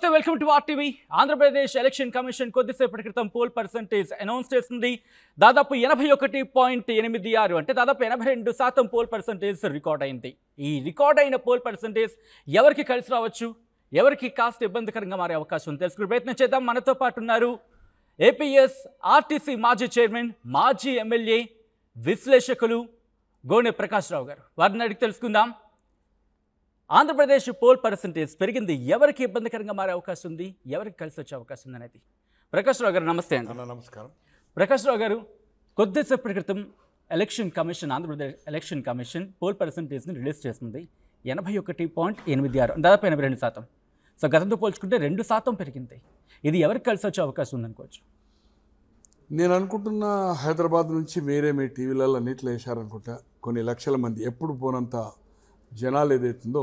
నమస్తే welcome to RTV. Andhra Pradesh election commission కొద్దిసేపటి క్రితం పోల్ పర్సెంటేజ్ అనౌన్స్ చేసింది. దాదాపు 81.86 అంటే దాదాపు 82% పోల్ పర్సెంటేజ్ రికార్డ్ అయింది. ఈ రికార్డ్ అయిన పోల్ పర్సెంటేజ్ ఎవరికి కలిసి రావచ్చు, ఎవరికి కాస్త ఇబ్బందికరంగా మారే అవకాశం ఉంది తెలుసుకునే ప్రయత్నం చేద్దాం. మనతో పాటు ఉన్నారు ఏపీఎస్ ఆర్టీసీ మాజీ చైర్మన్, మాజీ ఎమ్మెల్యే, విశ్లేషకులు గోనె ప్రకాష్ రావు గారు. వారిని అడిగి తెలుసుకుందాం. ఆంధ్రప్రదేశ్ పోల్ పర్సెంటేజ్ పెరిగింది, ఎవరికి ఇబ్బందికరంగా మారే అవకాశం ఉంది, ఎవరికి కలిసి వచ్చే అవకాశం ఉంది అనేది. ప్రకాష్ రావు గారు నమస్తే అండి. నమస్కారం. ప్రకాష్ రావు గారు, కొద్దిసేపటి క్రితం election commission, Andhra Pradesh election commission poll పర్సెంటేజ్ని రిలీజ్ చేసింది. 81.86, దాదాపు 82%. సో గతంతో పోల్చుకుంటే 2% పెరిగింది. ఇది ఎవరికి కలిసి వచ్చే అవకాశం ఉందనుకోవచ్చు? నేను అనుకుంటున్న హైదరాబాద్ నుంచి వేరే మీ టీవీలలో అన్నిట్లో వేశారనుకుంటా. కొన్ని లక్షల మంది ఎప్పుడు పోనంత జనాలు ఏదైతుందో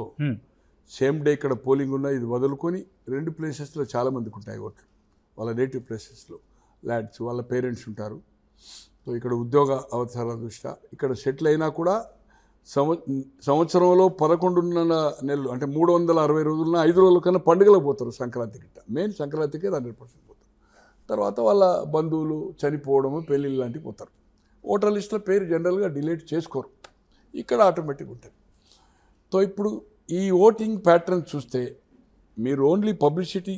సేమ్ డే ఇక్కడ పోలింగ్ ఉన్నా ఇది వదులుకొని 2 ప్లేసెస్లో చాలామందికి ఉంటాయి ఓట్లు. వాళ్ళ నేటివ్ ప్లేసెస్లో ల్యాడ్స్, వాళ్ళ పేరెంట్స్ ఉంటారు. సో ఇక్కడ ఉద్యోగ అవసరాల దృష్ట్యా ఇక్కడ సెటిల్ అయినా కూడా సంవత్సరంలో 11 నెలలు అంటే 360 రోజులన 5 రోజుల కన్నా పండుగలకు పోతారు. సంక్రాంతి గిట్ట మెయిన్ సంక్రాంతికి 100% పోతారు. తర్వాత వాళ్ళ బంధువులు చనిపోవడము, పెళ్ళిళ్ళు లాంటివి పోతారు. ఓటర్ లిస్టులో పేరు జనరల్గా డిలీట్ చేసుకోరు, ఇక్కడ ఆటోమేటిక్ ఉంటుంది. సో ఇప్పుడు ఈ ఓటింగ్ ప్యాటర్న్ చూస్తే మీరు ఓన్లీ పబ్లిసిటీ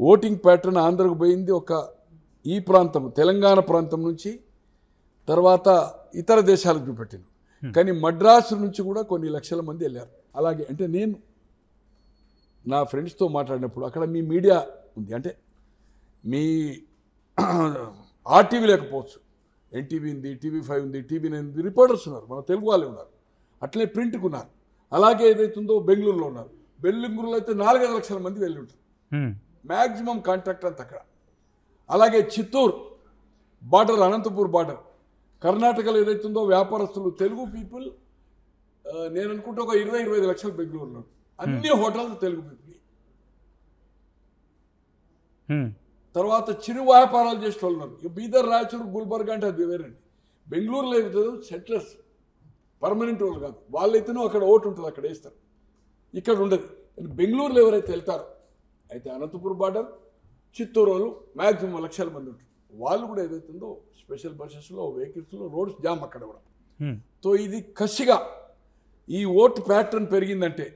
ఓటింగ్ ప్యాటర్న్ ఆంధ్రకు పోయింది ఒక ఈ ప్రాంతం తెలంగాణ ప్రాంతం నుంచి, తర్వాత ఇతర దేశాలకు చూపెట్టింది. కానీ మద్రాసు నుంచి కూడా కొన్ని లక్షల మంది వెళ్ళారు. అలాగే అంటే నేను నా ఫ్రెండ్స్తో మాట్లాడినప్పుడు అక్కడ మీ మీడియా ఉంది, అంటే మీ ఆర్టీవీ లేకపోవచ్చు, ఎన్టీవీ ఉంది, TV5 ఉంది, TV9 ఉంది, రిపోర్టర్స్ ఉన్నారు, మన తెలుగు వాళ్ళే ఉన్నారు, అట్లే ప్రింట్కి ఉన్నారు. అలాగే ఏదైతుందో బెంగళూరులో ఉన్నారు. బెంగళూరులో అయితే 4-5 లక్షల మంది వెళ్ళి ఉంటారు. మ్యాక్సిమం కాంటాక్ట్ అంతా అక్కడ. అలాగే చిత్తూరు బార్డర్, అనంతపూర్ బార్డర్, కర్ణాటకలో ఏదైతుందో వ్యాపారస్తులు, తెలుగు పీపుల్ నేను అనుకుంటే ఒక 20-25 లక్షలు బెంగళూరులో. అన్ని హోటల్స్ తెలుగు పీపుల్. తర్వాత చిరు వ్యాపారాలు చేసే వాళ్ళు ఉన్నారు. బీదర్, రాయచూరు, గుల్బర్గా అంటే అది వేరండి. బెంగళూరులో ఏదైతుందో సెటిలర్స్, పర్మనెంట్ వాళ్ళు కాదు, వాళ్ళైతేనో అక్కడ ఓటు ఉంటుంది, అక్కడ వేస్తారు, ఇక్కడ ఉండదు. బెంగళూరులో ఎవరైతే వెళ్తారో అయితే అనంతపురం బార్డర్, చిత్తూరు వాళ్ళు మ్యాక్సిమం లక్షల మంది ఉంటారు. వాళ్ళు కూడా ఏదైతుందో స్పెషల్ బస్సెస్లో, వెహికల్స్లో రోడ్స్ జామ్ అక్కడ కూడా. సో ఇది కసిగా ఈ ఓటు ప్యాటర్న్ పెరిగిందంటే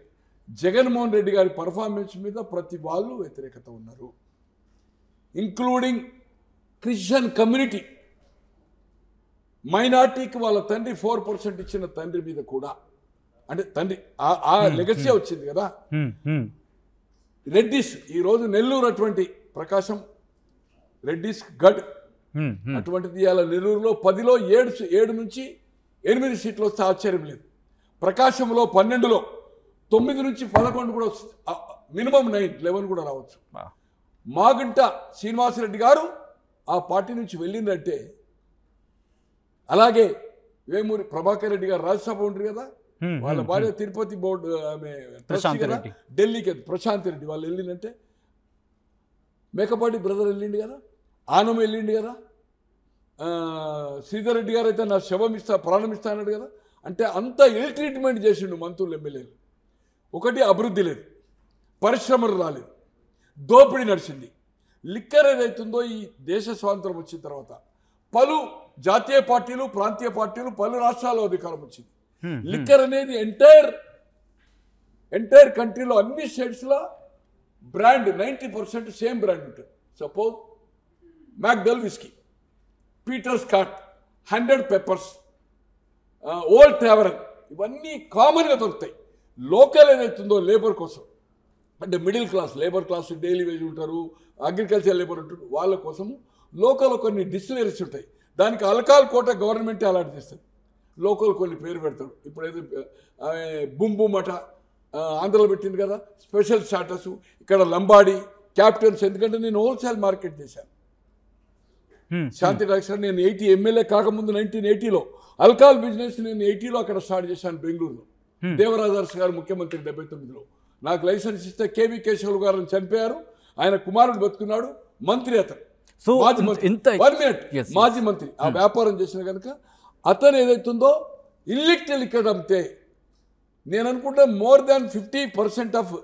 జగన్మోహన్ రెడ్డి గారి పర్ఫార్మెన్స్ మీద ప్రతి వాళ్ళు వ్యతిరేకత ఉన్నారు, ఇంక్లూడింగ్ క్రిస్టియన్ కమ్యూనిటీ. మైనార్టీకి వాళ్ళ తండ్రి 4% ఇచ్చిన తండ్రి మీద కూడా, అంటే తండ్రి ఆ లెగసీ వచ్చింది కదా. రెడ్డిస్ ఈరోజు నెల్లూరు అటువంటి ప్రకాశం రెడ్డిస్ గడ్ అటువంటిది ఇవాళ నెల్లూరులో 10లో 7 నుంచి 8 సీట్లు వస్తే ఆశ్చర్యం లేదు. ప్రకాశంలో 12లో 9 నుంచి 11 కూడా వస్తుంది, మినిమం 9, 11 కూడా రావచ్చు. మాగుంట శ్రీనివాసరెడ్డి గారు ఆ పార్టీ నుంచి వెళ్ళిందంటే, అలాగే వేమూరి ప్రభాకర్ రెడ్డి గారు రాజ్యసభ ఉంటారు కదా, వాళ్ళ భార్య తిరుపతి బోర్డు ఆమె ఢిల్లీకి ప్రశాంత్ రెడ్డి వాళ్ళు వెళ్ళిందంటే, మేకపాటి బ్రదర్ వెళ్ళిండు కదా, ఆనం వెళ్ళిండు కదా, శ్రీధర్ రెడ్డి గారు అయితే నా శవం ఇస్తా, ప్రాణం ఇస్తా అన్నాడు కదా. అంటే అంత ఇల్ ట్రీట్మెంట్ చేసిండు మంత్రులు, ఎమ్మెల్యేలు. ఒకటి అభివృద్ధి లేదు, పరిశ్రమలు రాలేదు, దోపిడీ నడిచింది. లిక్కర్ ఏదైతుందో ఈ దేశ స్వాతంత్రం వచ్చిన తర్వాత పలు జాతీయ పార్టీలు, ప్రాంతీయ పార్టీలు, పలు రాష్ట్రాల్లో అధికారం వచ్చింది. లిక్కర్ అనేది ఎంటైర్ కంట్రీలో అన్ని స్టేట్స్లో బ్రాండ్ 90% సేమ్ బ్రాండ్ ఉంటుంది. Suppose McDowell whisky, Peter Scot, 100 Pipers, Old Tavern, ఇవన్నీ కామన్గా దొరుకుతాయి. లోకల్ ఏదైతుందో లేబర్ కోసం, అంటే middle class, labour class, daily wage ఉంటారు, అగ్రికల్చర్ లేబర్ ఉంటారు, వాళ్ళ కోసం లోకల్ కొన్ని డిస్టిలరీస్ ఉంటాయి. దానికి ఆల్కహాల్ కోట గవర్నమెంటే అలాట్ చేస్తుంది. లోకల్ కొన్ని పేరు పెడతాడు. ఇప్పుడు ఏదో బుంబుమట ఆంధ్రలో పెట్టింది కదా, స్పెషల్ స్టాటస్. ఇక్కడ లంబాడి, క్యాపిటల్స్, ఎందుకంటే నేను హోల్సేల్ మార్కెట్ చేశాను. శాంతి డాక్టర్ నేను 80 ఎమ్మెల్యే కాకముందు 1980లో ఆల్కహాల్ బిజినెస్ నేను 80లో అక్కడ స్టార్ట్ చేశాను బెంగళూరులో. దేవరాజర్స్ గారు ముఖ్యమంత్రి 79లో నాకు లైసెన్స్ ఇస్తే కేవీ కేశవులు గారు చనిపోయారు, ఆయన కుమారుడు బతుకున్నాడు, మంత్రి అతను, మాజీ మంత్రి. ఆ వ్యాపారం చేసిన కనుక అతను ఏదైతుందో ఇల్లిక్కర్ అమ్మితే నేను అనుకుంటా more than 50% of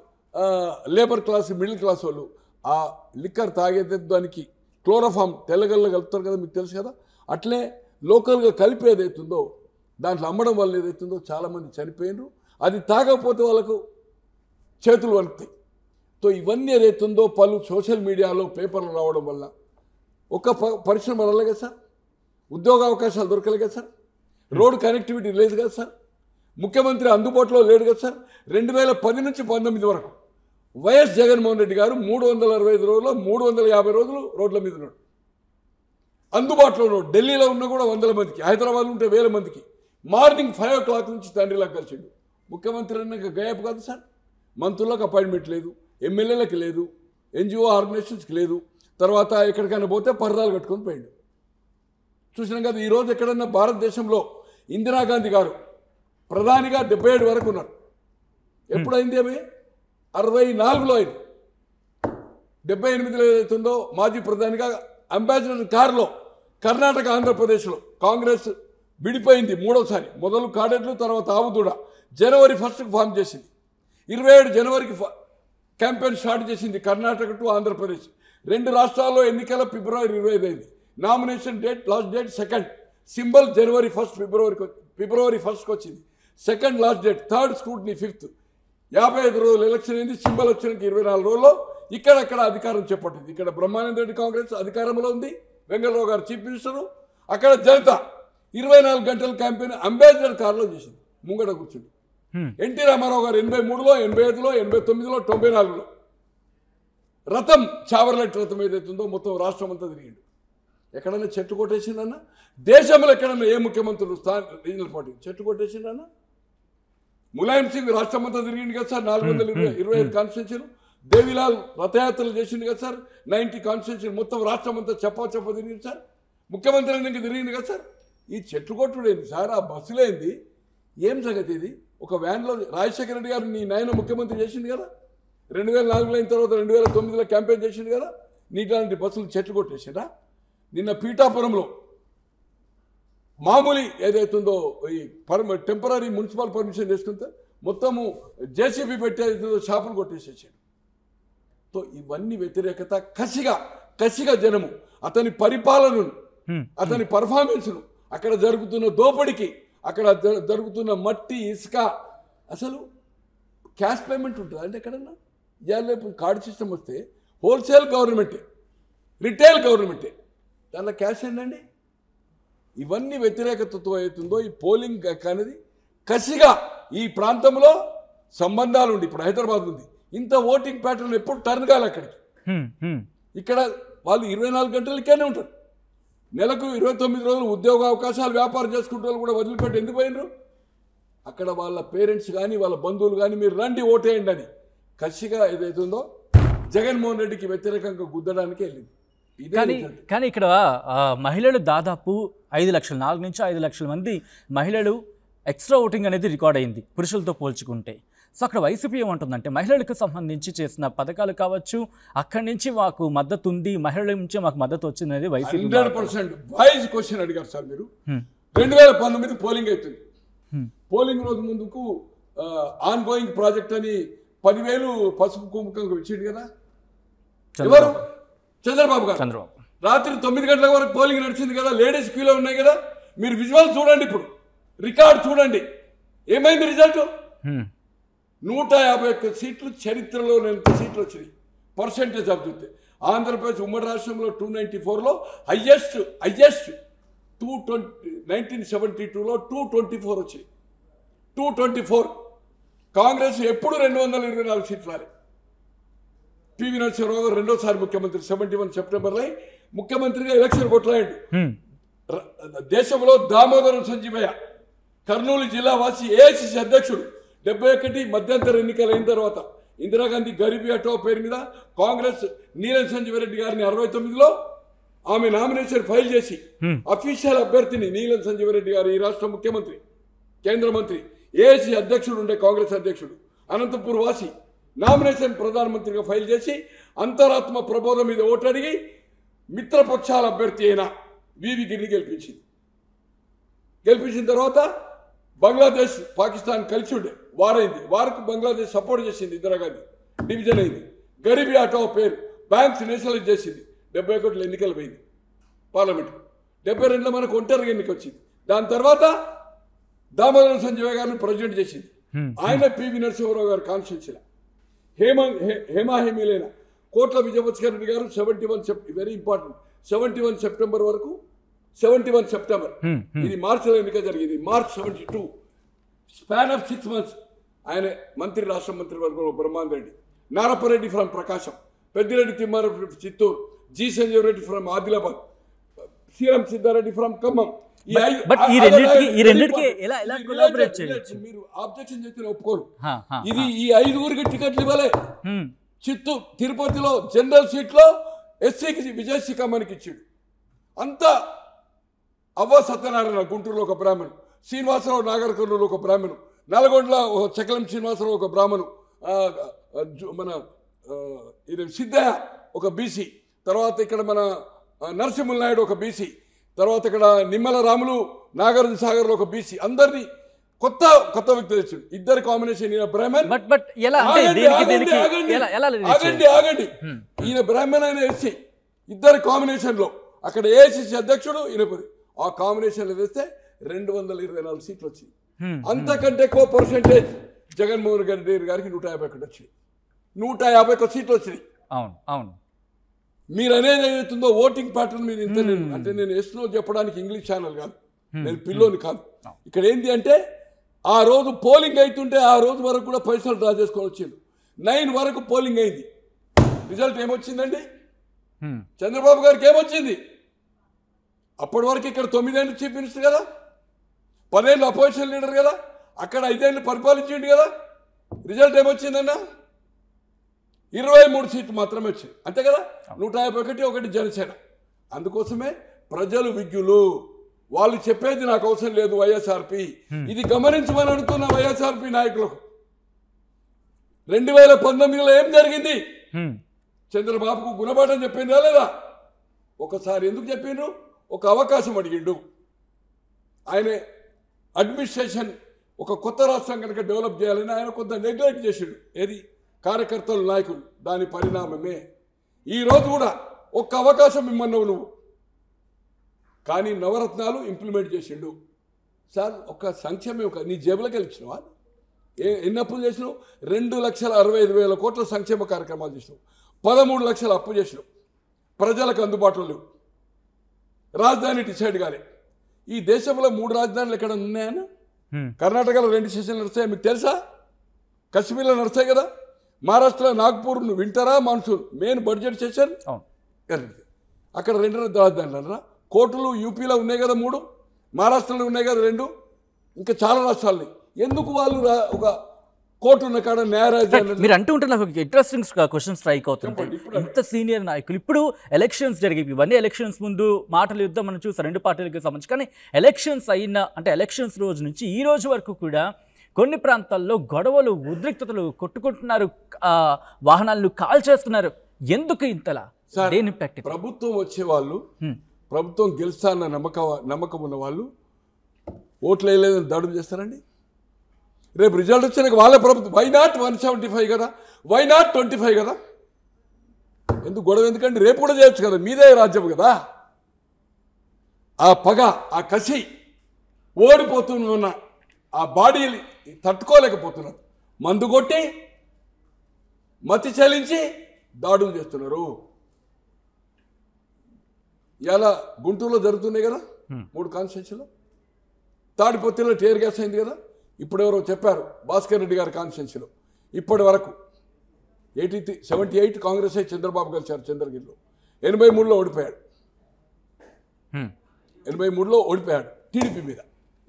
labour class middle class వాళ్ళు ఆ లిక్కర్ తాగేదే దానికి క్లోరోఫామ్ తెల్లగల్ల కలుపుతారు కదా, మీకు తెలుసు కదా. అట్లే లోకల్గా కలిపి ఏదైతుందో దాంట్లో అమ్మడం వల్ల ఏదైతుందో చాలామంది చనిపోయినారు. అది తాగకపోతే వాళ్ళకు చేతులు వణుకుతాయి. సో ఇవన్నీ ఏదైతుందో పలు సోషల్ మీడియాలో పేపర్లు రావడం వల్ల ఒక పరిశ్రమ రాలే కదా సార్, ఉద్యోగ అవకాశాలు దొరకలే కదా సార్, రోడ్ కనెక్టివిటీ లేదు కదా సార్, ముఖ్యమంత్రి అందుబాటులో లేడు కదా సార్. 2010 నుంచి 19 వరకు వైఎస్ జగన్మోహన్ రెడ్డి గారు 365 రోజుల్లో 350 రోజులు రోడ్ల మీద ఉన్నాడు, అందుబాటులో ఉన్నాడు. ఢిల్లీలో ఉన్న కూడా 100 మందికి, హైదరాబాద్లో ఉంటే 1000 మందికి. మార్నింగ్ 5 o'clock నుంచి తండ్రిలా కలిసిండు. ముఖ్యమంత్రి అన్నాక గయాప్ కాదు సార్. మంత్రులకు అపాయింట్మెంట్ లేదు, ఎమ్మెల్యేలకు లేదు, ఎన్జిఓ ఆర్గనైజేషన్స్కి లేదు. తర్వాత ఎక్కడికైనా పోతే పరదాలు కట్టుకొని పోయిండు. చూసినాం కదా. ఈరోజు ఎక్కడన్నా భారతదేశంలో ఇందిరాగాంధీ గారు ప్రధానిగా 77 వరకు ఉన్నారు. ఎప్పుడైంది అవి 64లో అయింది. 78లో ఏదైతుందో మాజీ ప్రధానిగా అంబాసిడర్ కారులో కర్ణాటక ఆంధ్రప్రదేశ్లో కాంగ్రెస్ విడిపోయింది మూడోసారి. మొదలు కాడెట్లు, తర్వాత ఆవుదూడ. జనవరి 1కు ఫామ్ చేసింది. 27 జనవరికి క్యాంపెయిన్ స్టార్ట్ చేసింది కర్ణాటక టు ఆంధ్రప్రదేశ్. 2 రాష్ట్రాల్లో ఎన్నికల ఫిబ్రవరి 25 అయింది. Nomination date last date 2nd. Symbol జనవరి 1 ఫిబ్రవరి 1కి వచ్చింది. 2nd last date. 3rd scrutiny 5th. 55 రోజులు ఎలక్షన్ అయింది. సింబల్ వచ్చినాక 24 రోజుల్లో ఇక్కడక్కడ అధికారం చేపట్టింది. ఇక్కడ బ్రహ్మానంద రెడ్డి కాంగ్రెస్ అధికారంలో ఉంది, వెంకటరావు గారు చీఫ్ మినిస్టరు. అక్కడ జనత 24 గంటల క్యాంపెయిన్ అంబాసిడర్ కారులో చేసింది, ముంగట కూర్చుంది. ఎన్టీ రామారావు గారు 83లో, 85లో, 89లో, 94లో రథం చావర్లెట్ రథం ఏదైతుందో మొత్తం రాష్ట్రం అంతా తిరిగిండు. ఎక్కడన్నా చెట్టు కొట్టేసిందన్న దేశంలో ఎక్కడన్నా ఏ ముఖ్యమంత్రులు రీజనల్ పార్టీ చెట్టు కొట్టేసిందన్న? ములాయం సింగ్ రాష్ట్రం అంతా తిరిగింది కదా సార్, 425 కాన్స్టిట్యూన్సీలు. దేవిలాల్ రథయాత్రలు చేసింది కదా సార్, 90 కాన్స్టిట్యూన్సీలు. మొత్తం రాష్ట్రం అంతా చెప్ప తిరిగింది సార్. ముఖ్యమంత్రి అన్నింటికి తిరిగింది కదా సార్. ఈ చెట్టు కొట్టుడేంది సార్, ఆ బస్సులేంది, ఏం సంగతి ఇది? ఒక వ్యాన్లో రాజశేఖర రెడ్డి గారు నీ నాయన ముఖ్యమంత్రి చేసింది కదా, 2004లో అయిన తర్వాత 2009లో క్యాంపెయిన్ చేసింది కదా. నీట్లాంటి బస్సులు చెట్లు కొట్టేసారా? నిన్న పీఠాపురంలో మామూలు ఏదైతుందో ఈ టెంపరీ మున్సిపల్ పర్మిషన్ తీసుకుంటే మొత్తము జేసీబీ పెట్టే షాపులు కొట్టేసేసాడు. సో ఇవన్నీ వ్యతిరేకత, కసిగా జనము అతని పరిపాలనను, అతని పర్ఫార్మెన్స్ను, అక్కడ జరుగుతున్న దోపిడికి, అక్కడ జరుగుతున్న మట్టి ఇసుక. అసలు క్యాష్ పేమెంట్ ఉంటుంది అంటే ఎక్కడన్నా ఇవాళ కార్డు సిస్టమ్ వస్తే హోల్సేల్ గవర్నమెంటే, రిటైల్ గవర్నమెంటే, దానిలో క్యాష్ ఏంటండి? ఇవన్నీ వ్యతిరేకతతో అవుతుందో ఈ పోలింగ్ అనేది కసిగా ఈ ప్రాంతంలో సంబంధాలు ఉండి, ఇప్పుడు హైదరాబాద్ ఉంది, ఇంత ఓటింగ్ ప్యాటర్న్ ఎప్పుడు టర్న్ కాలి అక్కడికి. ఇక్కడ వాళ్ళు 24 గంటలకేనే ఉంటారు. నెలకు 29 రోజులు ఉద్యోగ అవకాశాలు, వ్యాపారం చేసుకుంటే వాళ్ళు కూడా వదిలిపెట్టి ఎందుకు పోయినరు? అక్కడ వాళ్ళ పేరెంట్స్ కానీ వాళ్ళ బంధువులు కానీ మీరు రండి ఓటేయండి అని కసిగా ఏదైతుందో జగన్మోహన్ రెడ్డికి వ్యతిరేకంగా గుద్దడానికి వెళ్ళింది. కానీ ఇక్కడ మహిళలు దాదాపు 5 లక్షలు, 4 నుంచి 5 లక్షల మంది మహిళలు ఎక్స్ట్రా ఓటింగ్ అనేది రికార్డ్ అయింది పురుషులతో పోల్చుకుంటే. సో అక్కడ వైసీపీ ఏమంటుందంటే మహిళలకు సంబంధించి చేసిన పథకాలు కావచ్చు, అక్కడి నుంచి మాకు మద్దతు ఉంది, మహిళల నుంచి మాకు మద్దతు వచ్చింది అనేది వైసీపీ 100% వాయిస్ క్వశ్చన్ అడిగారు సార్ మీరు. 2019 పోలింగ్ అవుతుంది. పోలింగ్ రోజు ముందుకు ఆన్ గోయింగ్ ప్రాజెక్ట్ అని 10,000 పసుపు కుంకుమ ఇచ్చిండు కదా ఎవరు? చంద్రబాబు గారు. రాత్రి 9 గంటల వరకు పోలింగ్ నడిచింది కదా, లేడీస్ క్యూలో ఉన్నాయి కదా. మీరు విజువల్ చూడండి, ఇప్పుడు రికార్డ్ చూడండి, ఏమైంది రిజల్ట్? 151 సీట్లు, చరిత్రలో ఎంత సీట్లు వచ్చినాయి పర్సెంటేజ్ ఆఫ్ చూస్తే. ఆంధ్రప్రదేశ్ ఉమ్మడి రాష్ట్రంలో 294లో హయ్యెస్ట్ 1972లో 224 వచ్చాయి. 224. కాంగ్రెస్ ఎప్పుడు 224 సీట్లు రాలి. పివి నరసింహారావు గారు రెండోసారి ముఖ్యమంత్రి 71 సెప్టెంబర్లో ముఖ్యమంత్రిగా ఎలక్షన్ కొట్లాడు. దేశంలో దామోదరం సంజీవయ్య కర్నూలు జిల్లా వాసి ఏఐసిసి అధ్యక్షుడు. 71 మధ్యంతర ఎన్నికలు అయిన తర్వాత ఇందిరాగాంధీ గరీబీ హఠావో పేరు మీద కాంగ్రెస్ నీలం సంజీవరెడ్డి గారిని 69లో ఆమె నామినేషన్ ఫైల్ చేసి అఫీషియల్ అభ్యర్థిని నీలం సంజీవరెడ్డి గారు ఈ రాష్ట్ర ముఖ్యమంత్రి, కేంద్ర మంత్రి, ఏఐసిసి అధ్యక్షుడు ఉండే కాంగ్రెస్ అధ్యక్షుడు అనంతపూర్ వాసి నామినేషన్ ప్రధానమంత్రిగా ఫైల్ చేసి అంతరాత్మ ప్రబోధం మీద ఓటు అడిగి మిత్రపక్షాల అభ్యర్థి అయిన వివి గిరిని గెలిపించింది. గెలిపించిన తర్వాత బంగ్లాదేశ్, పాకిస్తాన్ కలిసి ఉండే వారైంది. వారికి బంగ్లాదేశ్ సపోర్ట్ చేసింది ఇందిరాగాంధీ. డివిజన్ అయింది. గరీబీ ఆటో పేరు బ్యాంక్స్ నేషనలైజ్ చేసింది. 70 కోట్ల ఎన్నికలు పోయింది పార్లమెంట్. 72లో మనకు ఒంటరిగా ఎన్నిక వచ్చింది. దాని తర్వాత దామోదరం సంజయ్ గారిని ప్రెసిడెంట్ చేసింది. ఆయన పివి నరసింహారావు గారు కాన్స్టిట్యూన్సీలో హేమాహేమీలైన కోట్ల విజయభాస్కర్ రెడ్డి గారు 71 వెరీ ఇంపార్టెంట్ 71 సెప్టెంబర్ వరకు 71 సెప్టెంబర్ ఇది మార్చిలో ఎన్నిక జరిగింది. మార్చ్ 72 స్పాన్ ఆఫ్ 6 months ఆయన మంత్రి, రాష్ట్ర మంత్రి వర్గంలో Brahmandar Reddy, Narapareddy from Prakasam, Peddireddy Thimmareddy Chittoor, G Sanjeev Reddy from Adilabad, Sriram Siddareddy from Khammam. మీరు ఆబ్జెక్షన్ చేస్తే ఒప్పుకోరు. ఇది ఈ 5గురికి టికెట్లు ఇవ్వలే. చిత్తూరు తిరుపతిలో జనరల్ సీట్లో ఎస్సీకి విజయశ్రీ ఖమ్మానికి ఇచ్చాడు. అంతా అవ్వ సత్యనారాయణ గుంటూరులో ఒక బ్రాహ్మణు, శ్రీనివాసరావు నాగర్కర్నూలు ఒక బ్రాహ్మణు, నల్గొండలో చకలం శ్రీనివాసరావు ఒక బ్రాహ్మణు, మన ఇది సిద్ధయ్య ఒక బీసీ, తర్వాత ఇక్కడ మన నరసింహుల నాయుడు ఒక బీసీ, తర్వాత ఇక్కడ నిమ్మల రాములు నాగార్జున సాగర్లో ఒక బీసీ. అందరినీ కొత్త వ్యక్తులు తెచ్చాడు. ఇద్దరు కాంబినేషన్. ఈయన బ్రాహ్మణ్, ఆగండి, ఈయన బ్రాహ్మణ్ ఆయన ఎస్సీ. ఇద్దరు కాంబినేషన్ లో అక్కడ ఏఐసిసి అధ్యక్షుడు ఈయన. ఆ కాంబినేషన్ లో వేస్తే 224 సీట్లు వచ్చింది. అంతకంటే ఎక్కువ పర్సెంటేజ్ జగన్మోహన్ రెడ్డి గారికి 151 వచ్చింది. 151 సీట్లు వచ్చినాయి. అవును. మీరు అనేది ఏదైతుందో ఓటింగ్ ప్యాటర్న్ మీద ఇంత అంటే నేను ఎస్నో చెప్పడానికి ఇంగ్లీష్ ఛానల్ కాదు, నేను పిల్లోని కాదు. ఇక్కడ ఏంటి అంటే ఆ రోజు పోలింగ్ అవుతుంటే ఆ రోజు వరకు కూడా పైసలు డ్రా చేసుకొని వచ్చిండు. 9 వరకు పోలింగ్ అయింది. రిజల్ట్ ఏమొచ్చిందండి? చంద్రబాబు గారికి ఏమొచ్చింది? అప్పటి వరకు ఇక్కడ 9 ఏళ్ళు చీఫ్ మినిస్టర్ కదా, 10 ఏళ్ళు అపోజిషన్ లీడర్ కదా, అక్కడ 5 ఏళ్ళు పరిపాలించిండు కదా. రిజల్ట్ ఏమొచ్చిందన్నా? 23 సీట్లు మాత్రమే వచ్చాయి, అంతే కదా. 151 జనసేన. అందుకోసమే ప్రజలు విజ్ఞులు, వాళ్ళు చెప్పేది నాకు అవసరం లేదు వైఎస్ఆర్పి. ఇది గమనించమని అడుగుతున్న వైఎస్ఆర్పి నాయకులకు. 2019లో ఏం జరిగింది? చంద్రబాబుకు గుణపాఠం చెప్పిందా లేదా? ఒకసారి ఎందుకు చెప్పిండ్రు? ఒక అవకాశం అడిగిండు. ఆయన అడ్మినిస్ట్రేషన్ ఒక కొత్త రాష్ట్రం కనుక డెవలప్ చేయాలని ఆయన కొంత నెగ్లెక్ట్ చేసిండు. ఏది? కార్యకర్తలు, నాయకులు. దాని పరిణామమే ఈరోజు కూడా ఒక్క అవకాశం ఇమ్మన్నావు నువ్వు, కానీ నవరత్నాలు ఇంప్లిమెంట్ చేసిండు. సార్ ఒక సంక్షేమం నీ జేబులోకి వెళ్ళిచ్చినావా? ఎన్ని అప్పులు చేసినావు? 2,65,000 కోట్ల సంక్షేమ కార్యక్రమాలు చేసినావు. 13 లక్షల అప్పు చేసినావు. ప్రజలకు అందుబాటులో లేవు. రాజధాని డిసైడ్ కాలే. ఈ దేశంలో 3 రాజధానులు ఎక్కడ ఉన్నాయన్నా? కర్ణాటకలో 2 స్టేషన్లు నడుస్తాయి, మీకు తెలుసా? కశ్మీర్లో నడుస్తాయి కదా. మహారాష్ట్రలో నాగ్పూర్ వింటరా మాన్సూన్ మెయిన్ బడ్జెట్ సెషన్ అక్కడ 2 రాజధానులు అన్నరా. కోర్టులు యూపీలో ఉన్నాయి కదా 3, మహారాష్ట్రలో ఉన్నాయి కదా 2, ఇంకా చాలా రాష్ట్రాలని. ఎందుకు వాళ్ళు ఒక కోర్టు ఉన్న కాడ న్యాయ రాజధాని? మీరు అంటూ ఉంటే నాకు ఇంట్రెస్టింగ్ క్వశ్చన్ స్ట్రైక్ అవుతుంది. ఇంత సీనియర్ నాయకులు ఇప్పుడు ఎలక్షన్స్ జరిగేవి, ఇవన్నీ ఎలక్షన్స్ ముందు మాటల యుద్ధం మనం చూసాం 2 పార్టీలకు సంబంధించి. కానీ ఎలక్షన్స్ అంటే ఎలక్షన్స్ రోజు నుంచి ఈ రోజు వరకు కూడా కొన్ని ప్రాంతాల్లో గొడవలు, ఉద్రిక్తతలు, కొట్టుకుంటున్నారు, వాహనాలను కాల్ చేస్తున్నారు. ఎందుకు ఇంతలా? ప్రభుత్వం వచ్చే వాళ్ళు, ప్రభుత్వం గెలుస్తాన్న నమ్మకం ఉన్న వాళ్ళు ఓట్లు వేయలేదని దాడులు చేస్తారండి. రేపు రిజల్ట్ వచ్చినాక వాళ్ళ ప్రభుత్వం వై నాట్ 175 కదా, వై నాట్ 25 కదా? ఎందుకు గొడవ? ఎందుకండి రేపు కూడా చేయొచ్చు కదా, మీదే రాజ్యం కదా. ఆ పగ, ఆ కసి, ఓడిపోతున్న ఆ బాడీని తట్టుకోలేకపోతున్నారు. మందు కొట్టి మతి చెల్లించి దాడులు చేస్తున్నారు. ఇలా గుంటూరులో జరుగుతున్నాయి కదా 3 కాన్స్టిట్యూన్సీలో. తాడిపత్రిలో టీఆర్ గ్యాస్ అయింది కదా. ఇప్పుడు ఎవరో చెప్పారు భాస్కర్ రెడ్డి గారి కాన్స్టిట్యూన్సీలో ఇప్పటి వరకు 78 కాంగ్రెస్ అయి చంద్రబాబు కలిసారు చంద్రగిరిలో. 83లో ఓడిపోయాడు. 83లో ఓడిపోయాడు టీడీపీ మీద.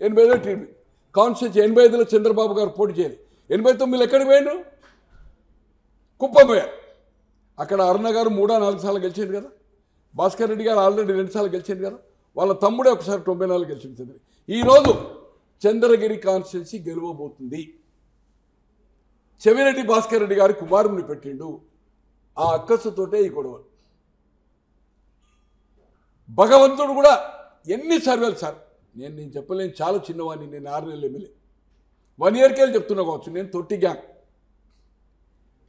85లో టీడీపీ కాన్స్టిట్యూన్సీ. 85లో చంద్రబాబు గారు పోటీ చేయాలి. 89లో ఎక్కడికి పోయాడు? కుప్పం పోయారు. అక్కడ అరుణ గారు 3-4 సార్లు గెలిచింది కదా. భాస్కర్ రెడ్డి గారు ఆల్రెడీ 2 సార్లు గెలిచింది కదా. వాళ్ళ తమ్ముడే ఒకసారి 94 గెలిచింది. ఈరోజు చంద్రగిరి కాన్స్టిట్యున్సీ గెలవబోతుంది. చెవిరెడ్డి భాస్కర్ రెడ్డి గారి కుమారుని పెట్టిండు. ఆ అక్కసుతోటే ఈ గొడవ. భగవంతుడు కూడా ఎన్ని సర్వేలు సార్, నేను చెప్పలేను, చాలా చిన్నవాడిని. నేను 6 నెలలు ఎమ్మెల్యే, 1 ఇయర్కి వెళ్ళి చెప్తున్నా కావచ్చు. నేను తొట్టి గ్యాంగ్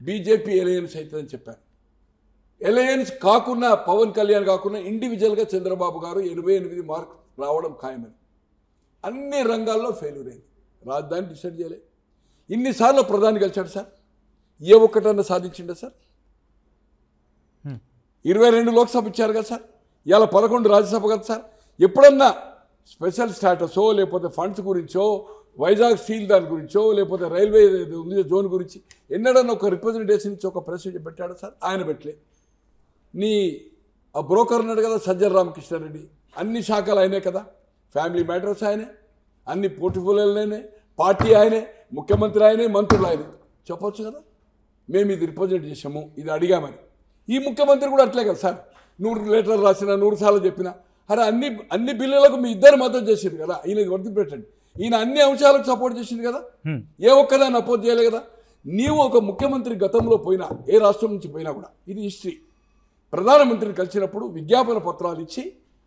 బీజేపీ ఎలయన్స్ అవుతుందని చెప్పాను. ఎలయన్స్ కాకుండా పవన్ కళ్యాణ్ కాకుండా ఇండివిజువల్గా చంద్రబాబు గారు 88 మార్కులు రావడం ఖాయమని. అన్ని రంగాల్లో ఫెయిల్యూర్ అయింది. రాజధాని డిసైడ్ చేయలే. ఇన్నిసార్లు ప్రధాని కలిశాడు సార్, ఏ ఒక్కటన్నా సాధించిండే సార్? 22 లోక్సభ ఇచ్చారు కదా సార్, ఇలా 11 రాజ్యసభ కదా సార్. ఎప్పుడన్నా స్పెషల్ స్టాటసో లేకపోతే ఫండ్స్ గురించో, వైజాగ్ స్టీల్ దాని గురించో, లేకపోతే రైల్వే జోన్ గురించి ఎన్నడన్నా ఒక రిప్రజెంటేషన్ ఇచ్చి ఒక ప్రెస్ పెట్టాడు సార్? ఆయన పెట్టలే. నీ ఆ బ్రోకర్ ఉన్నాడు కదా సజ్జల రామకృష్ణారెడ్డి, అన్ని శాఖలు ఆయనే కదా, ఫ్యామిలీ మ్యాటర్స్ ఆయనే, అన్ని పోర్ట్ఫోలియోలు ఆయనే, పార్టీ ఆయనే, ముఖ్యమంత్రి ఆయనే, మంత్రులు ఆయనే. చెప్పొచ్చు కదా మేము ఇది రిప్రజెంట్ చేసాము, ఇది అడిగామని. ఈ ముఖ్యమంత్రి కూడా అట్లే కదా సార్, 100 లెటర్లు రాసినా, 100 సార్లు చెప్పినా, అరే అన్ని బిల్లులకు మీ ఇద్దరు మద్దతు చేసింది కదా, ఈయనకి వర్తి పెట్టండి. ఈయన అన్ని అంశాలకు సపోర్ట్ చేసింది కదా, ఏ ఒక్కదాన్ని అపోజ్ చేయలే కదా. నీవు ఒక ముఖ్యమంత్రి గతంలో పోయినా, ఏ రాష్ట్రం నుంచి పోయినా కూడా ఇది హిస్టరీ. ప్రధానమంత్రిని కలిసినప్పుడు విజ్ఞాపన పత్రాలు ఇచ్చి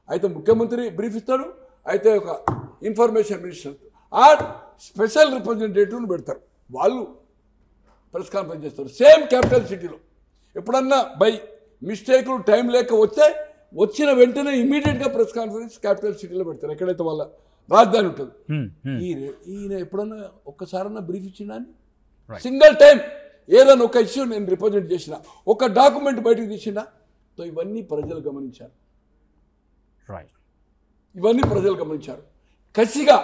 అయితే ముఖ్యమంత్రి బ్రీఫ్ ఇస్తాడు, అయితే ఒక ఇన్ఫర్మేషన్ మినిస్టర్ ఆ స్పెషల్ రిప్రజెంటేటివ్ని పెడతారు, వాళ్ళు ప్రెస్ కాన్ఫరెన్స్ చేస్తారు. సేమ్ క్యాపిటల్ సిటీలో ఎప్పుడన్నా బై మిస్టేక్లు టైం లేక వచ్చిన వెంటనే ఇమీడియట్గా ప్రెస్ కాన్ఫరెన్స్ క్యాపిటల్ సిటీలో పెడతారు, ఎక్కడైతే వాళ్ళ రాజధాని ఉంటుంది. ఈయన ఎప్పుడన్నా ఒక్కసారన్నా బ్రీఫ్ ఇచ్చిందా? సింగిల్ టైం ఏదైనా ఒక ఇష్యూ నేను రిప్రజెంట్ చేసిన, ఒక డాక్యుమెంట్ బయటకు తీసినా? సో ఇవన్నీ ప్రజలు గమనించారు, ఇవన్నీ ప్రజలు గమనించారు. కసిగా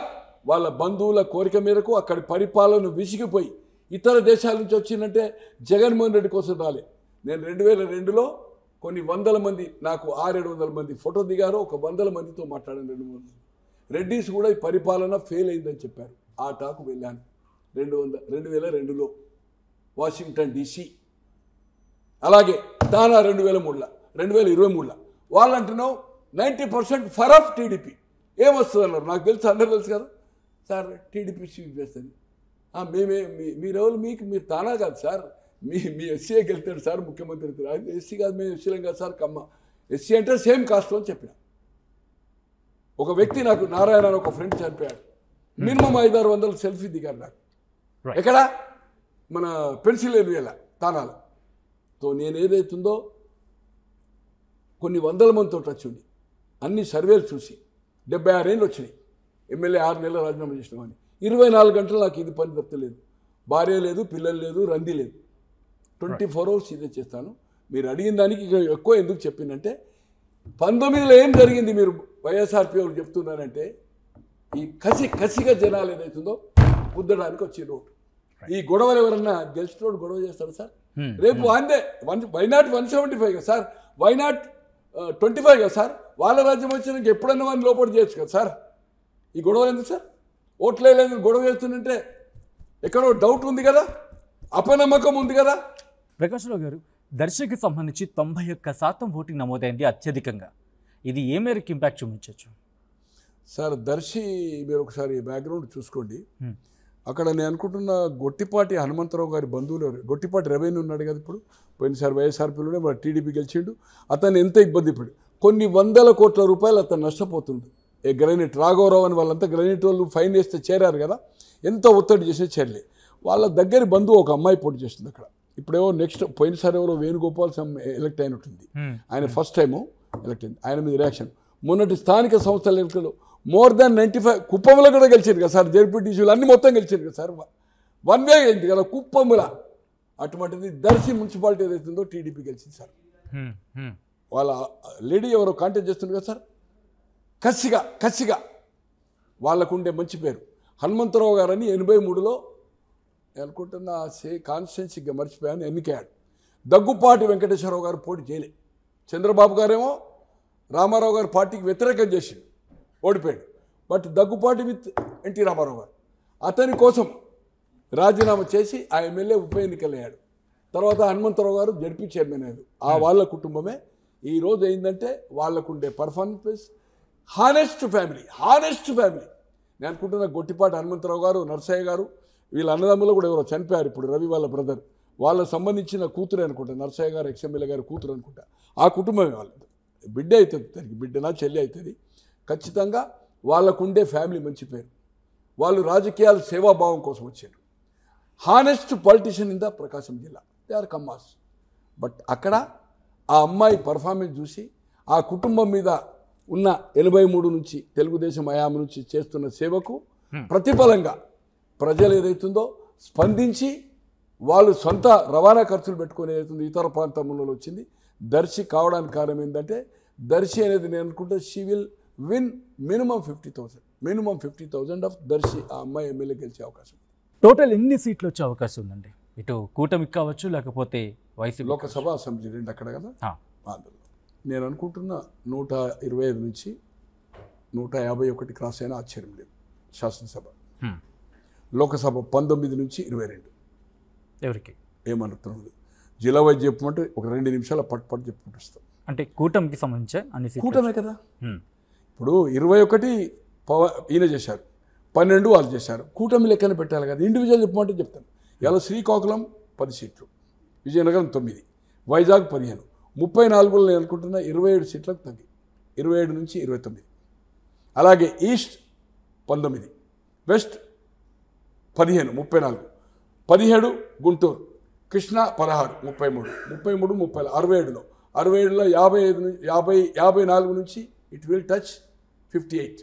వాళ్ళ బంధువుల కోరిక మేరకు అక్కడి పరిపాలన విసిగిపోయి ఇతర దేశాల నుంచి వచ్చిందంటే జగన్మోహన్ రెడ్డి కోసం రాలే. నేను 2002లో కొన్ని వందల మంది, నాకు 600-700 మంది ఫోటో దిగారు, ఒక 100 మందితో మాట్లాడాను. 200 రెడ్డిస్ కూడా ఈ పరిపాలన ఫెయిల్ అయిందని చెప్పారు. ఆ టాకు వెళ్ళాను 2002లో వాషింగ్టన్ DC. అలాగే తానా 2003లో, 2023లో వాళ్ళు అంటున్నావు 90% ఫర్ ఆఫ్ టీడీపీ. ఏమొస్తుంది అన్నారు, నాకు తెలుసు, అందరూ తెలుసు కదా సార్, టీడీపీ స్వీప్ చేస్తుంది. మీరెవరు, మీరు తానా కాదు సార్, మీ ఎస్సీకి వెళ్తాడు సార్ ముఖ్యమంత్రి. ఎస్సీ కాదు, మేము ఎస్సీలం కాదు సార్, కమ్మ ఎస్సీ అంటే సేమ్ కాస్ట్ అని చెప్పిన. ఒక వ్యక్తి నాకు నారాయణ అని ఒక ఫ్రెండ్ చనిపోయాడు, మినిమం 500-600 సెల్ఫీ దిగారు నాకు. ఎక్కడ? మన పెన్సిల్వేనియా తానాలో. సో నేను ఏదైతుందో కొన్ని 100 మందితో టచ్ ఉంది, అన్ని సర్వేలు చూసి 76 ఏళ్ళు వచ్చినాయి. ఎమ్మెల్యే 6 నెలలు రాజీనామా చేసినామని 24 గంటలు నాకు ఇది పని తప్పలేదు. భార్య లేదు, పిల్లలు లేదు, రంది లేదు, 24 అవర్స్ ఇదే చేస్తాను. మీరు అడిగిన దానికి ఇక ఎక్కువ ఎందుకు చెప్పిందంటే 19లో ఏం జరిగింది మీరు వైఎస్ఆర్పీ వాళ్ళు చెప్తున్నారంటే, ఈ కసిగా జనాలు ఏదైతుందో గుద్దడానికి వచ్చిండ్రు. ఈ గొడవలు ఎవరన్నా గెలిచినోడు గొడవ చేస్తాడు సార్? రేపు అందే వైనాట్ 175 కదా సార్, వైనాట్ 25 కదా సార్. వాళ్ళ రాజ్యం వచ్చినాక ఎప్పుడన్నా వాడిని లోపల చేయొచ్చు కదా సార్. ఈ గొడవలు ఎందుకు సార్? ఓట్లే లేదు గొడవ చేస్తుందంటే ఎక్కడో డౌట్ ఉంది కదా, అపనమ్మకం ఉంది కదా. ప్రకాశ్రావు గారు, దర్శికి సంబంధించి 91% ఓటింగ్ నమోదైంది అత్యధికంగా. ఇది ఏ మేరకు ఇంపాక్ట్ చూపించవచ్చు సార్? దర్శి మీరు ఒకసారి బ్యాక్గ్రౌండ్ చూసుకోండి. అక్కడ నేను అనుకుంటున్న గొట్టిపాటి హనుమంతరావు గారి బంధువులు, గొట్టిపాటి రవేణు ఉన్నాడు కదా, ఇప్పుడు పోయినసారి వైఎస్ఆర్పీలోనే మన టీడీపీ గెలిచిండు. అతను ఎంత ఇబ్బంది పడి కొన్ని 100 కోట్ల రూపాయలు అతను నష్టపోతుండు. గ్రైనేట్ రాఘవరావు అని వాళ్ళంతా గ్రైనేట్ వాళ్ళు ఫైన్ వేస్తే చేరారు కదా, ఎంత ఒత్తిడి చేసినా చేరలే. వాళ్ళ దగ్గర బంధువు ఒక అమ్మాయి పోటీ చేస్తుంది అక్కడ. ఇప్పుడేమో నెక్స్ట్ పోయినసారి ఎవరో వేణుగోపాల్ ఎలక్ట్ అయినట్టుంది, ఆయన ఫస్ట్ టైము ఎలక్ట్ అయింది. ఆయన మీద రియాక్షన్. మొన్నటి స్థానిక సంస్థల ఎన్నికల్లో మోర్ దాన్ 95 కుప్పంలో కూడా గెలిచింది కదా సార్, జెడ్పీటీసీలు అన్ని మొత్తం గెలిచింది కదా సార్, 1 వే అయింది కదా కుప్పంలో. అటువంటిది దర్శి మున్సిపాలిటీ ఏదైతుందో టీడీపీ గెలిచింది సార్. వాళ్ళ లేడీ ఎవరో కాంటాక్ట్ చేస్తుంది కదా సార్. కసిగా వాళ్ళకుండే మంచి పేరు. హనుమంతరావు గారని 83లో అనుకుంటున్న కాన్స్టిట్యున్సీగా మర్చిపోయాను, ఎన్నికయ్యాడు. దగ్గుపాటి వెంకటేశ్వరరావు గారు పోటీ చేయలే. చంద్రబాబు గారేమో రామారావు గారు పార్టీకి వ్యతిరేకం చేసి ఓడిపోయాడు. But Daggubati with NT Ramarao గారు అతని కోసం రాజీనామా చేసి ఆ ఎమ్మెల్యే ఉప ఎన్నికలయ్యాడు. తర్వాత హనుమంతరావు గారు జడ్పీ చైర్మన్ అయ్యారు. ఆ వాళ్ళ కుటుంబమే ఈరోజు ఏంటంటే వాళ్ళకుండే పర్ఫార్మెన్స్. Honest family. నేను అనుకుంటున్న గొట్టిపాటి హనుమంతరావు గారు, నర్సయ్య గారు, వీళ్ళ అన్నదమ్ములు కూడా ఎవరో చనిపోయారు ఇప్పుడు, రవి వాళ్ళ బ్రదర్, వాళ్ళకు సంబంధించిన కూతురే అనుకుంటా, నర్సయ్య గారు ఎక్స్ఎమ్మెల్యే గారు కూతురు అనుకుంటా. ఆ కుటుంబమే వాళ్ళది. బిడ్డ అవుతుంది, దానికి బిడ్డనా చెల్లి అవుతుంది. ఖచ్చితంగా వాళ్ళకుండే ఫ్యామిలీ మంచి పేరు. వాళ్ళు రాజకీయాలు సేవాభావం కోసం వచ్చారు. Honest politician in the Prakasam జిల్లా. They are Kammas. బట్ అక్కడ ఆ అమ్మాయి పర్ఫార్మెన్స్ చూసి ఆ కుటుంబం మీద ఉన్న 83 నుంచి తెలుగుదేశం హయాం నుంచి చేస్తున్న సేవకు ప్రతిఫలంగా ప్రజలు ఏదైతుందో స్పందించి వాళ్ళు సొంత రవాణా ఖర్చులు పెట్టుకుని ఏదైతుందో ఇతర ప్రాంతంలో వచ్చింది. దర్శి కావడానికి కారణం ఏంటంటే దర్శి అనేది నేను అనుకుంటే she will win minimum 50,000 of Darsi ఆ అమ్మాయి ఎమ్మెల్యే గెలిచే అవకాశం. టోటల్ ఎన్ని సీట్లు వచ్చే అవకాశం ఉందండి? ఇటు కూటమికి కావచ్చు, లేకపోతే వైసీపీ లోకసభ అసెంబ్లీ 2 అక్కడ కదా ఆంధ్రలో. నేను అనుకుంటున్నా 125 నుంచి 151 క్రాస్ అయినా ఆశ్చర్యం లేదు. శాసనసభ లోకసభ 19 నుంచి 22 ఎవరికి ఏమనుకున్నాను. జిల్లా వైజ్ చెప్పమంటే ఒక 2 నిమిషాల పట్టు చెప్పుకుంటూ వస్తాం. అంటే కూటమికి సంబంధించి అన్ని కూటమే కదా. ఇప్పుడు 21 ఈయన చేశారు, 12 వాళ్ళు చేశారు. కూటమి లెక్కన పెట్టాలి కదా. ఇండివిజువల్ చెప్పమంటే చెప్తాను. ఇలా శ్రీకాకుళం 10 సీట్లు, విజయనగరం 9, వైజాగ్ 15, 34లో నేను అనుకుంటున్నా 27 సీట్లకు తగ్గి 27 నుంచి 29. అలాగే ఈస్ట్ 19, వెస్ట్ 15, 34, 17 గుంటూరు, కృష్ణా 16, 33, 67లో 54 నుంచి ఇట్ విల్ టచ్ 58.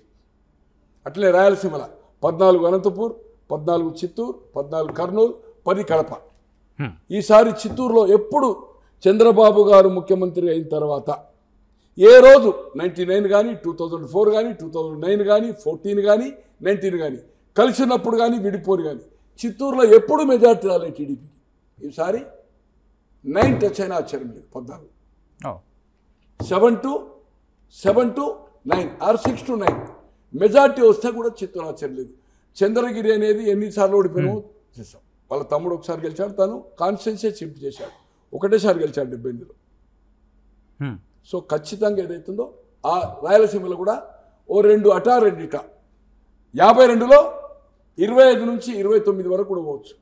అట్లే రాయలసీమల 14 అనంతపూర్, 14 చిత్తూరు, 14 కర్నూలు, 10 కడప. ఈసారి చిత్తూరులో ఎప్పుడు చంద్రబాబు గారు ముఖ్యమంత్రి అయిన తర్వాత ఏ రోజు 99 కానీ 2004 కానీ 2009 కానీ 14 కానీ 19 కానీ కలిసినప్పుడు కానీ విడిపోరు కానీ చిత్తూరులో ఎప్పుడు మెజార్టీ రాలేదు టీడీపీకి. ఈసారి 9 టచ్ అయినా ఆశ్చర్యం లేదు. 14, 7 to 9 ఆర్ 6 to 9 మెజార్టీ వస్తే కూడా చిత్తూరు ఆశ్చర్యం లేదు. చంద్రగిరి అనేది ఎన్నిసార్లు ఓడిపోయినా చేస్తాం. వాళ్ళ తమ్ముడు ఒకసారి గెలిచాడు, తను కాన్స్టిట్యున్సీ షిఫ్ట్ చేశాడు, ఒకటేసారి గెలిచాడు 78లో. సో ఖచ్చితంగా ఏదైతుందో ఆ రాయలసీమలో కూడా ఓ 2 అటా 2 ఇటా 52లో 25 నుంచి 29 వరకు కూడా పోవచ్చు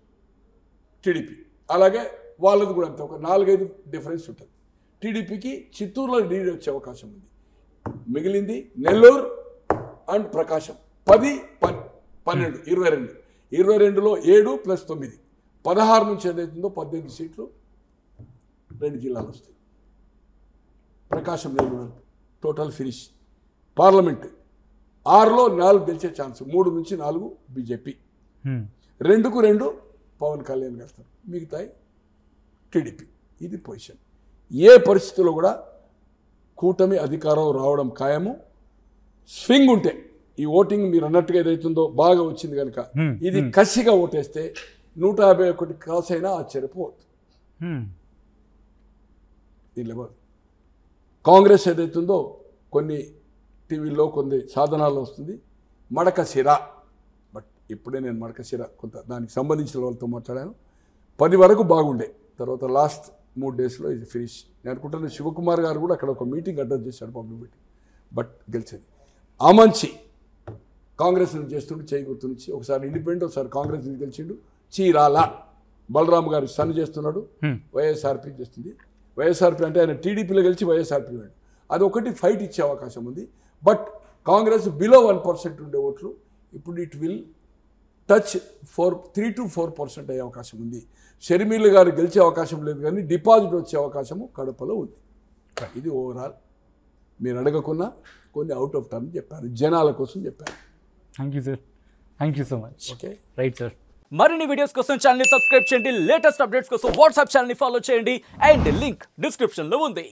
టీడీపీ. అలాగే వాళ్ళది కూడా అంతే, ఒక 4-5 డిఫరెన్స్ ఉంటుంది. టీడీపీకి చిత్తూరులో లీడ్ వచ్చే అవకాశం ఉంది. మిగిలింది నెల్లూరు అండ్ ప్రకాశం 10, 12, 22లో 7 + 9 16 నుంచి ఏదైతుందో 18 సీట్లు 2 జిల్లాలు వస్తాయి. Prakasam Nellore total finish. Parliament 6లో 4 గెలిచే ఛాన్స్, 3 నుంచి 4 బీజేపీ, 2కు 2 పవన్ కళ్యాణ్ గెలుస్తారు, మిగతాయి టీడీపీ. ఇది పొజిషన్. ఏ పరిస్థితుల్లో కూడా కూటమి అధికారం రావడం ఖాయము. స్వింగ్ ఉంటే ఈ ఓటింగ్ మీరు అన్నట్టుగా ఏదైతుందో బాగా వచ్చింది కనుక ఇది కసిగా ఓటేస్తే 151 క్రాస్ అయినా ఆశ్చర్యపోవద్దు. దీనిలో కాంగ్రెస్ ఏదైతుందో కొన్ని టీవీల్లో కొన్ని సాధనాల్లో వస్తుంది మడకశిర. బట్ ఇప్పుడే నేను మడకశిర కొంత దానికి సంబంధించిన వాళ్ళతో మాట్లాడాను. 10 వరకు బాగుండే, తర్వాత లాస్ట్ 3 డేస్లో ఇది ఫినిష్. నేను అనుకుంటున్నాను శివకుమార్ గారు కూడా అక్కడ ఒక మీటింగ్ అటెండ్ చేశాడు, పబ్లిక్ మీటింగ్. బట్ గెలిచేది ఆమంచి కాంగ్రెస్ నుంచి చేస్తుండే, చేయి గుర్తు నుంచి ఒకసారి ఇండిపెండెంట్, ఒకసారి కాంగ్రెస్ నుంచి గెలిచిండు. చీరాల బలరామ్ గారు సన్ చేస్తున్నాడు, వైఎస్ఆర్పీ చేస్తుంది. వైఎస్ఆర్పీ అంటే ఆయన టీడీపీలో గెలిచి వైఎస్ఆర్పీ వాడు. అది ఒకటి ఫైట్ ఇచ్చే అవకాశం ఉంది. బట్ కాంగ్రెస్ బిలో 1% ఉండే ఓట్లు ఇప్పుడు ఇట్ విల్ టచ్ 3 to 4% అయ్యే అవకాశం ఉంది. షర్మిల గారు గెలిచే అవకాశం లేదు, కానీ డిపాజిట్ వచ్చే అవకాశము కడపలో ఉంది. ఇది ఓవరాల్ మీరు అడగకున్నా కొన్ని అవుట్ ఆఫ్ టర్మ్ చెప్పాను, జనాల కోసం చెప్పాను. Thank you sir, thank you so much. Okay, right sir. మరిన్ని వీడియోస్ కోసం ఛానల్ని సబ్స్క్రైబ్ చేయండి, లేటెస్ట్ అప్డేట్స్ కోసం వాట్సాప్ ఛానల్ని ఫాలో చేయండి, అండ్ లింక్ డిస్క్రిప్షన్లో ఉంది.